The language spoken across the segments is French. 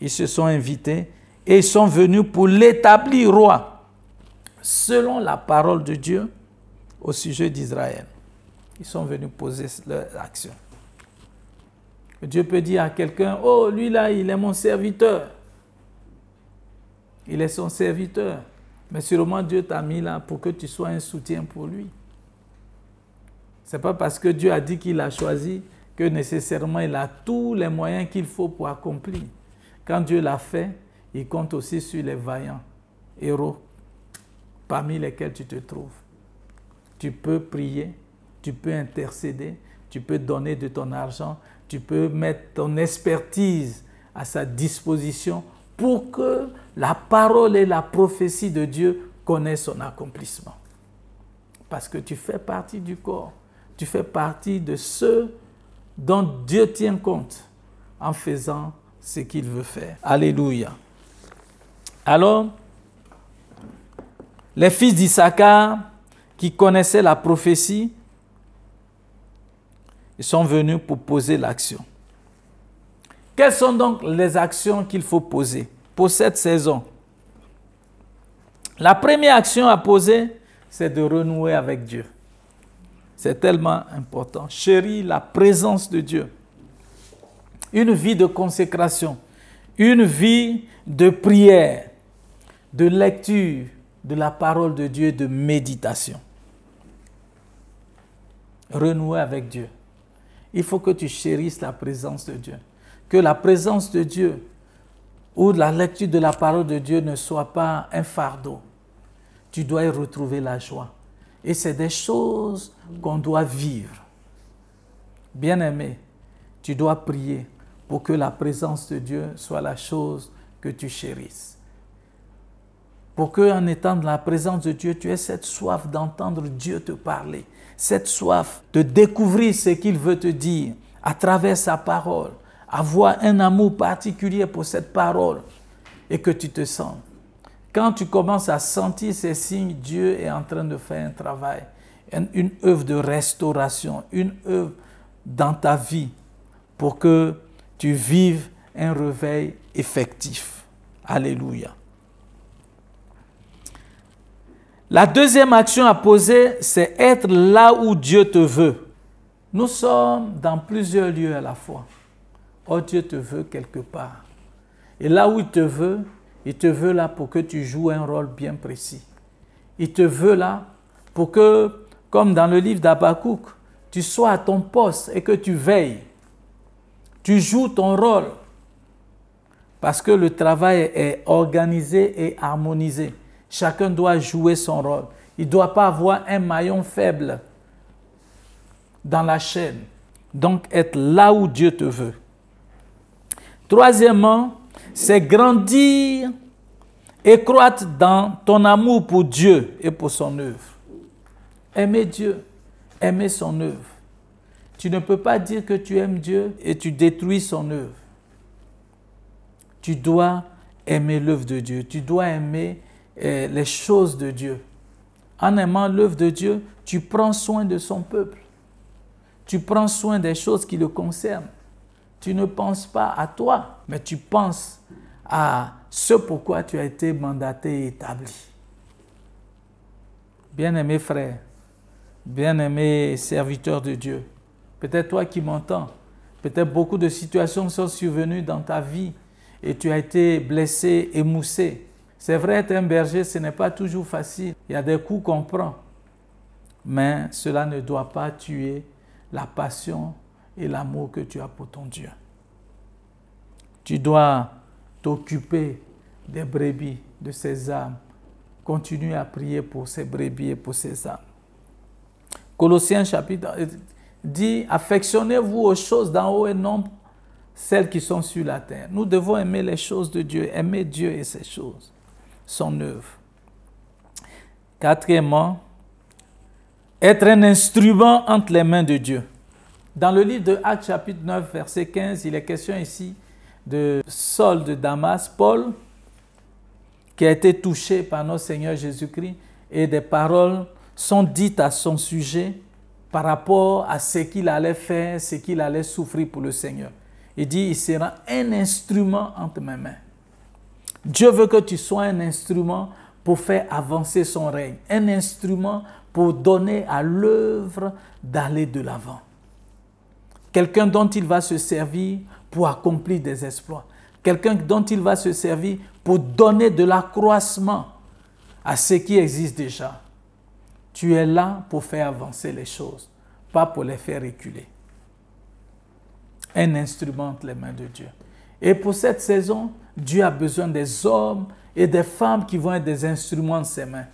Ils se sont invités et ils sont venus pour l'établir roi, selon la parole de Dieu au sujet d'Israël. Ils sont venus poser leur action. Dieu peut dire à quelqu'un, oh, lui là, il est mon serviteur. Il est son serviteur. Mais sûrement Dieu t'a mis là pour que tu sois un soutien pour lui. Ce n'est pas parce que Dieu a dit qu'il a choisi que nécessairement il a tous les moyens qu'il faut pour accomplir. Quand Dieu l'a fait, il compte aussi sur les vaillants héros parmi lesquels tu te trouves. Tu peux prier, tu peux intercéder, tu peux donner de ton argent, tu peux mettre ton expertise à sa disposition pour que la parole et la prophétie de Dieu connaissent son accomplissement. Parce que tu fais partie du corps, tu fais partie de ceux dont Dieu tient compte en faisant ce qu'il veut faire. Alléluia. Alors, les fils d'Issachar qui connaissaient la prophétie, ils sont venus pour poser l'action. Quelles sont donc les actions qu'il faut poser pour cette saison? La première action à poser, c'est de renouer avec Dieu. C'est tellement important. Chérir la présence de Dieu. Une vie de consécration, une vie de prière, de lecture de la parole de Dieu, de méditation. Renouer avec Dieu. Il faut que tu chérisses la présence de Dieu. Que la présence de Dieu ou la lecture de la parole de Dieu ne soit pas un fardeau. Tu dois y retrouver la joie. Et c'est des choses qu'on doit vivre. Bien-aimé, tu dois prier pour que la présence de Dieu soit la chose que tu chérisses. Pour qu'en étant dans la présence de Dieu, tu aies cette soif d'entendre Dieu te parler, cette soif de découvrir ce qu'il veut te dire à travers sa parole, avoir un amour particulier pour cette parole et que tu te sens. Quand tu commences à sentir ces signes, Dieu est en train de faire un travail, une œuvre de restauration, une œuvre dans ta vie pour que tu vives un réveil effectif. Alléluia. La deuxième action à poser, c'est être là où Dieu te veut. Nous sommes dans plusieurs lieux à la fois. Oh, Dieu te veut quelque part. Et là où il te veut là pour que tu joues un rôle bien précis. Il te veut là pour que, comme dans le livre d'Habakkuk, tu sois à ton poste et que tu veilles. Tu joues ton rôle. Parce que le travail est organisé et harmonisé. Chacun doit jouer son rôle. Il ne doit pas avoir un maillon faible dans la chaîne. Donc, être là où Dieu te veut. Troisièmement, c'est grandir et croître dans ton amour pour Dieu et pour son œuvre. Aimer Dieu, aimer son œuvre. Tu ne peux pas dire que tu aimes Dieu et tu détruis son œuvre. Tu dois aimer l'œuvre de Dieu. Tu dois aimer les choses de Dieu. En aimant l'œuvre de Dieu, tu prends soin de son peuple. Tu prends soin des choses qui le concernent. Tu ne penses pas à toi, mais tu penses à ce pourquoi tu as été mandaté et établi. Bien-aimé frère, bien-aimé serviteur de Dieu, peut-être toi qui m'entends, peut-être beaucoup de situations sont survenues dans ta vie et tu as été blessé, émoussé. C'est vrai, être un berger, ce n'est pas toujours facile. Il y a des coups qu'on prend. Mais cela ne doit pas tuer la passion et l'amour que tu as pour ton Dieu. Tu dois t'occuper des brebis, de ces âmes. Continue à prier pour ces brebis et pour ces âmes. Colossiens chapitre dit « Affectionnez-vous aux choses d'en haut et non celles qui sont sur la terre. » Nous devons aimer les choses de Dieu, aimer Dieu et ses choses, son œuvre. Quatrièmement, être un instrument entre les mains de Dieu. Dans le livre de Actes chapitre 9, verset 15, il est question ici de Saul de Damas, Paul, qui a été touché par notre Seigneur Jésus-Christ, et des paroles sont dites à son sujet par rapport à ce qu'il allait faire, ce qu'il allait souffrir pour le Seigneur. il dit, il sera un instrument entre mes mains. Dieu veut que tu sois un instrument pour faire avancer son règne, un instrument pour donner à l'œuvre d'aller de l'avant. Quelqu'un dont il va se servir pour accomplir des exploits. Quelqu'un dont il va se servir pour donner de l'accroissement à ce qui existe déjà. Tu es là pour faire avancer les choses, pas pour les faire reculer. Un instrument entre les mains de Dieu. Et pour cette saison, Dieu a besoin des hommes et des femmes qui vont être des instruments de ses mains.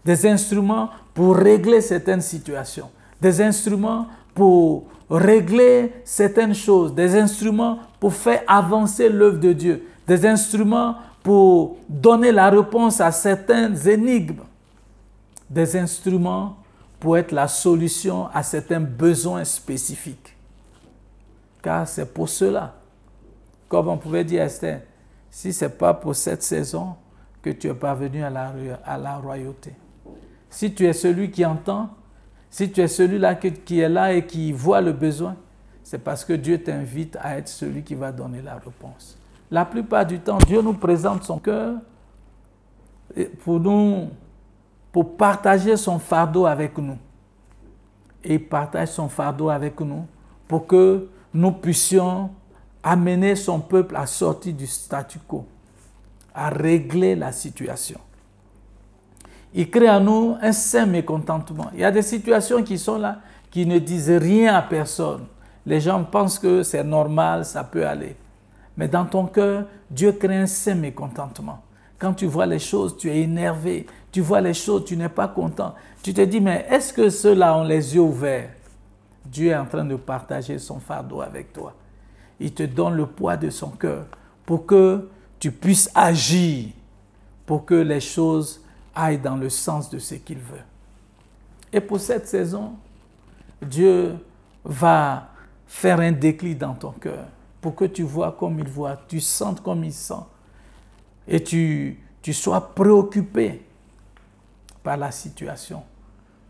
Des instruments pour régler certaines situations. Des instruments pour régler certaines choses. Des instruments pour faire avancer l'œuvre de Dieu. Des instruments pour donner la réponse à certaines énigmes. Des instruments pour être la solution à certains besoins spécifiques. Car c'est pour cela, comme on pouvait dire à Esther, si ce n'est pas pour cette saison que tu es parvenu à la royauté. Si tu es celui qui entend, si tu es celui-là qui est là et qui voit le besoin, c'est parce que Dieu t'invite à être celui qui va donner la réponse. La plupart du temps, Dieu nous présente son cœur pour partager son fardeau avec nous. Et il partage son fardeau avec nous pour que nous puissions amener son peuple à sortir du statu quo, à régler la situation. Il crée en nous un saint mécontentement. Il y a des situations qui sont là, qui ne disent rien à personne. Les gens pensent que c'est normal, ça peut aller. Mais dans ton cœur, Dieu crée un saint mécontentement. Quand tu vois les choses, tu es énervé. Tu vois les choses, tu n'es pas content. Tu te dis, mais est-ce que ceux-là ont les yeux ouverts? Dieu est en train de partager son fardeau avec toi. Il te donne le poids de son cœur pour que tu puisses agir, pour que les choses aillent dans le sens de ce qu'il veut. Et pour cette saison, Dieu va faire un déclic dans ton cœur pour que tu vois comme il voit, tu sentes comme il sent et tu sois préoccupé par la situation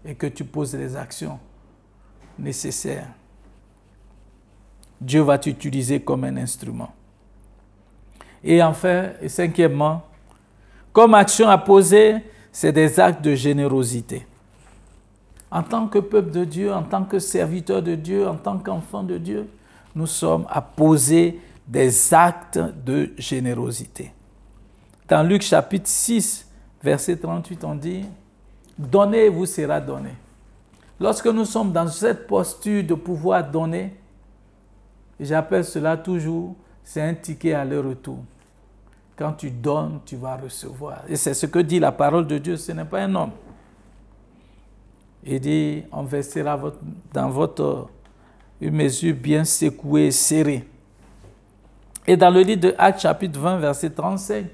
et que tu poses les actions nécessaires. Dieu va t'utiliser comme un instrument. Et enfin, et cinquièmement, comme action à poser, c'est des actes de générosité. En tant que peuple de Dieu, en tant que serviteur de Dieu, en tant qu'enfant de Dieu, nous sommes à poser des actes de générosité. Dans Luc chapitre 6, verset 38, on dit « Donnez et vous sera donné ». Lorsque nous sommes dans cette posture de pouvoir donner, j'appelle cela toujours, c'est un ticket aller-retour. Quand tu donnes, tu vas recevoir. Et c'est ce que dit la parole de Dieu, ce n'est pas un homme. Il dit, on versera dans votre une mesure bien secouée, serrée. Et dans le livre de Actes, chapitre 20, verset 35,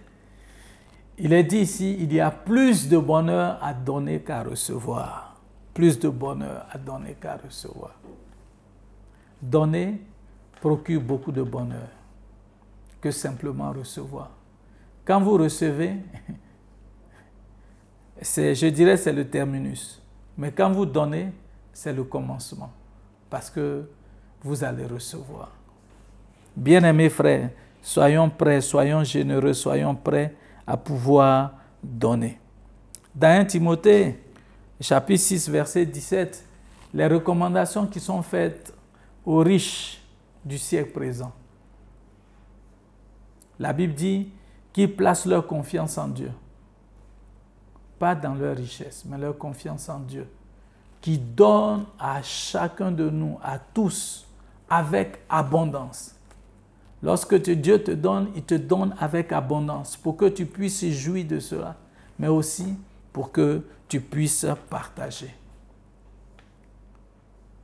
il est dit ici, il y a plus de bonheur à donner qu'à recevoir. Plus de bonheur à donner qu'à recevoir. Donner procure beaucoup de bonheur que simplement recevoir. Quand vous recevez, je dirais c'est le terminus. Mais quand vous donnez, c'est le commencement. Parce que vous allez recevoir. Bien-aimés frères, soyons prêts, soyons généreux, soyons prêts à pouvoir donner. Dans 1 Timothée, chapitre 6, verset 17, les recommandations qui sont faites aux riches du siècle présent. La Bible dit qu'ils placent leur confiance en Dieu. Pas dans leur richesse, mais leur confiance en Dieu. Qui donne à chacun de nous, à tous, avec abondance. Lorsque Dieu te donne, il te donne avec abondance pour que tu puisses jouir de cela, mais aussi pour que tu puisses partager.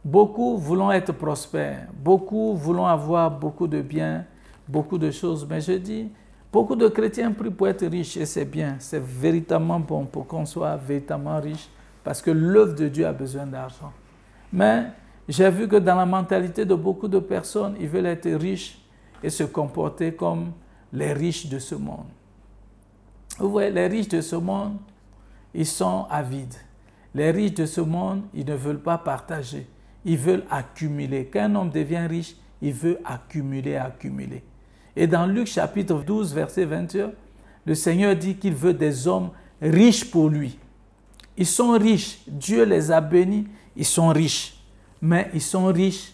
Beaucoup voulons être prospères, beaucoup voulons avoir beaucoup de biens, beaucoup de choses, mais je dis, beaucoup de chrétiens prient pour être riches et c'est bien, c'est véritablement bon pour qu'on soit véritablement riche parce que l'œuvre de Dieu a besoin d'argent. Mais j'ai vu que dans la mentalité de beaucoup de personnes, ils veulent être riches et se comporter comme les riches de ce monde. Vous voyez, les riches de ce monde, ils sont avides. Les riches de ce monde, ils ne veulent pas partager. Ils veulent accumuler. Quand un homme devient riche, il veut accumuler, accumuler. Et dans Luc chapitre 12, verset 21, le Seigneur dit qu'il veut des hommes riches pour lui. Ils sont riches, Dieu les a bénis, ils sont riches. Mais ils sont riches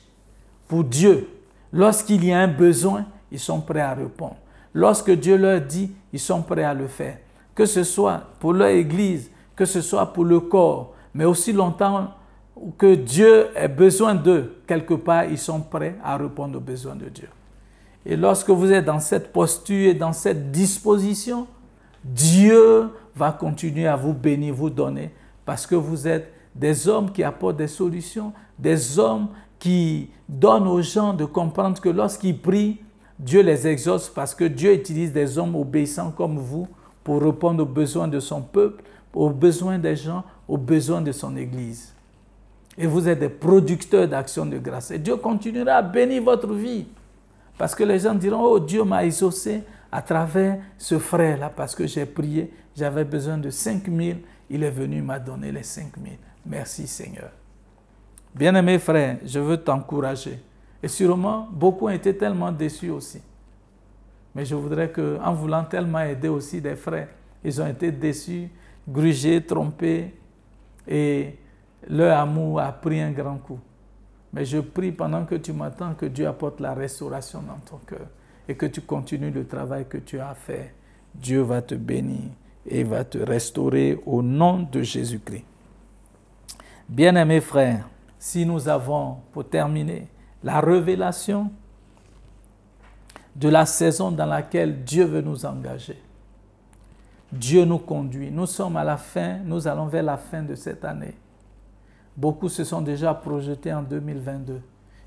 pour Dieu. Lorsqu'il y a un besoin, ils sont prêts à répondre. Lorsque Dieu leur dit, ils sont prêts à le faire. Que ce soit pour leur église, que ce soit pour le corps, mais aussi longtemps que Dieu ait besoin d'eux, quelque part, ils sont prêts à répondre aux besoins de Dieu. Et lorsque vous êtes dans cette posture et dans cette disposition, Dieu va continuer à vous bénir, vous donner, parce que vous êtes des hommes qui apportent des solutions, des hommes qui donnent aux gens de comprendre que lorsqu'ils prient, Dieu les exauce parce que Dieu utilise des hommes obéissants comme vous pour répondre aux besoins de son peuple, aux besoins des gens, aux besoins de son Église. Et vous êtes des producteurs d'action de grâce. Et Dieu continuera à bénir votre vie. Parce que les gens diront, oh, Dieu m'a exaucé à travers ce frère-là, parce que j'ai prié, j'avais besoin de 5 000, il est venu m'a donné les 5 000. Merci Seigneur. Bien-aimés frères, je veux t'encourager. Et sûrement, beaucoup ont été tellement déçus aussi. Mais je voudrais qu'en voulant tellement aider aussi des frères, ils ont été déçus, grugés, trompés, et leur amour a pris un grand coup. Mais je prie pendant que tu m'attends que Dieu apporte la restauration dans ton cœur et que tu continues le travail que tu as à faire. Dieu va te bénir et va te restaurer au nom de Jésus-Christ. Bien-aimés frères, si nous avons, pour terminer, la révélation de la saison dans laquelle Dieu veut nous engager. Dieu nous conduit. Nous sommes à la fin, nous allons vers la fin de cette année. Beaucoup se sont déjà projetés en 2022.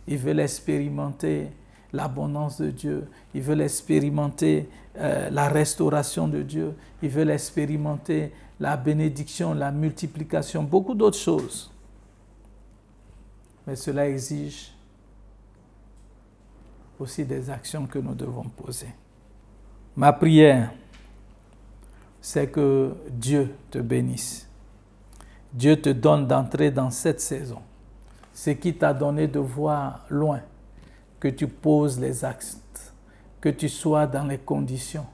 Ils veulent expérimenter l'abondance de Dieu. Ils veulent expérimenter la restauration de Dieu. Ils veulent expérimenter la bénédiction, la multiplication, beaucoup d'autres choses. Mais cela exige aussi des actions que nous devons poser. Ma prière, c'est que Dieu te bénisse. Dieu te donne d'entrer dans cette saison. Ce qui t'a donné de voir loin, que tu poses les actes, que tu sois dans les conditions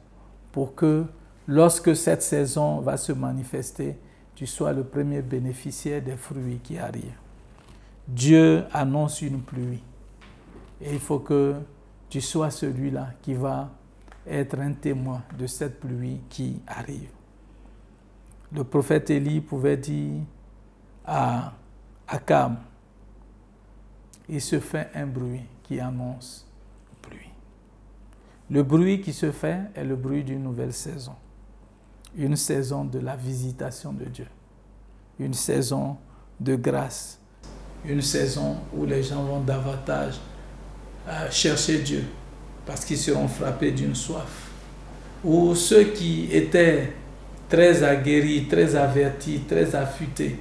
pour que lorsque cette saison va se manifester, tu sois le premier bénéficiaire des fruits qui arrivent. Dieu annonce une pluie et il faut que tu sois celui-là qui va être un témoin de cette pluie qui arrive. Le prophète Élie pouvait dire à Akab, il se fait un bruit qui annonce pluie. Le bruit qui se fait est le bruit d'une nouvelle saison. Une saison de la visitation de Dieu. Une saison de grâce. Une saison où les gens vont davantage chercher Dieu parce qu'ils seront frappés d'une soif. Où ceux qui étaient très aguerris, très avertis, très affûtés,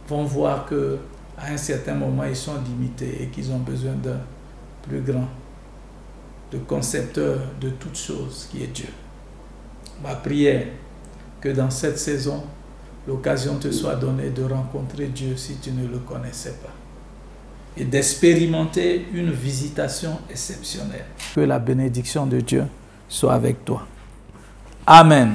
vont voir qu'à un certain moment, ils sont limités et qu'ils ont besoin d'un plus grand, de concepteur de toutes choses qui est Dieu. Ma prière, que dans cette saison, l'occasion te soit donnée de rencontrer Dieu si tu ne le connaissais pas et d'expérimenter une visitation exceptionnelle. Que la bénédiction de Dieu soit avec toi. Amen.